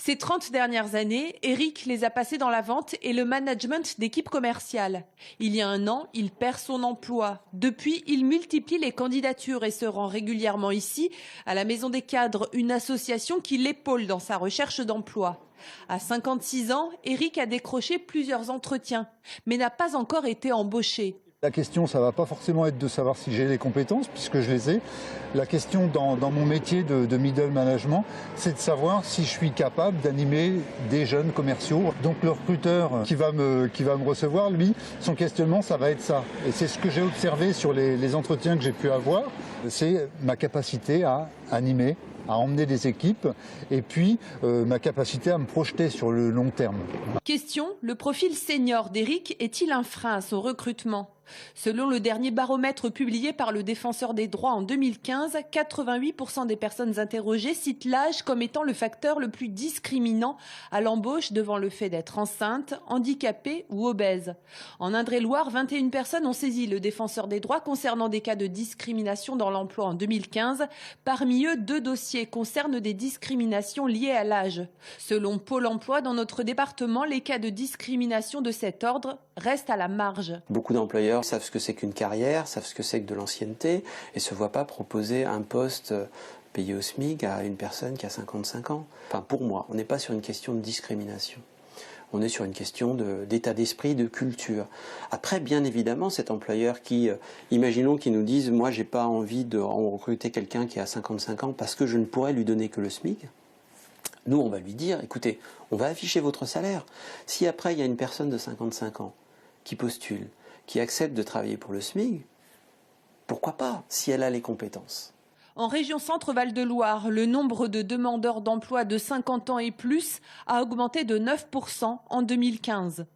Ces 30 dernières années, Eric les a passées dans la vente et le management d'équipes commerciales. Il y a un an, il perd son emploi. Depuis, il multiplie les candidatures et se rend régulièrement ici, à la Maison des Cadres, une association qui l'épaule dans sa recherche d'emploi. À 56 ans, Eric a décroché plusieurs entretiens, mais n'a pas encore été embauché. La question, ça ne va pas forcément être de savoir si j'ai les compétences, puisque je les ai. La question dans mon métier de middle management, c'est de savoir si je suis capable d'animer des jeunes commerciaux. Donc le recruteur qui va me recevoir, lui, son questionnement, ça va être ça. Et c'est ce que j'ai observé sur les entretiens que j'ai pu avoir, c'est ma capacité à animer, à emmener des équipes et puis ma capacité à me projeter sur le long terme. Question, le profil senior d'Eric est-il un frein à son recrutement ? Selon le dernier baromètre publié par le Défenseur des droits en 2015, 88% des personnes interrogées citent l'âge comme étant le facteur le plus discriminant à l'embauche devant le fait d'être enceinte, handicapée ou obèse. En Indre-et-Loire, 21 personnes ont saisi le Défenseur des droits concernant des cas de discrimination dans l'emploi en 2015. Parmi eux, 2 dossiers concernent des discriminations liées à l'âge. Selon Pôle emploi, dans notre département, les cas de discrimination de cet ordre restent à la marge. Beaucoup d'employeurs savent ce que c'est qu'une carrière, savent ce que c'est que de l'ancienneté et ne se voient pas proposer un poste payé au SMIC à une personne qui a 55 ans. Enfin, pour moi, on n'est pas sur une question de discrimination. On est sur une question d'état d'esprit, de culture. Après, bien évidemment, cet employeur qui, imaginons qu'il nous dise « moi, j'ai pas envie de recruter quelqu'un qui a 55 ans parce que je ne pourrais lui donner que le SMIC », nous, on va lui dire « écoutez, on va afficher votre salaire. Si après, il y a une personne de 55 ans qui postule, qui accepte de travailler pour le SMIC, pourquoi pas, si elle a les compétences ?» En région Centre-Val de Loire, le nombre de demandeurs d'emploi de 50 ans et plus a augmenté de 9% en 2015.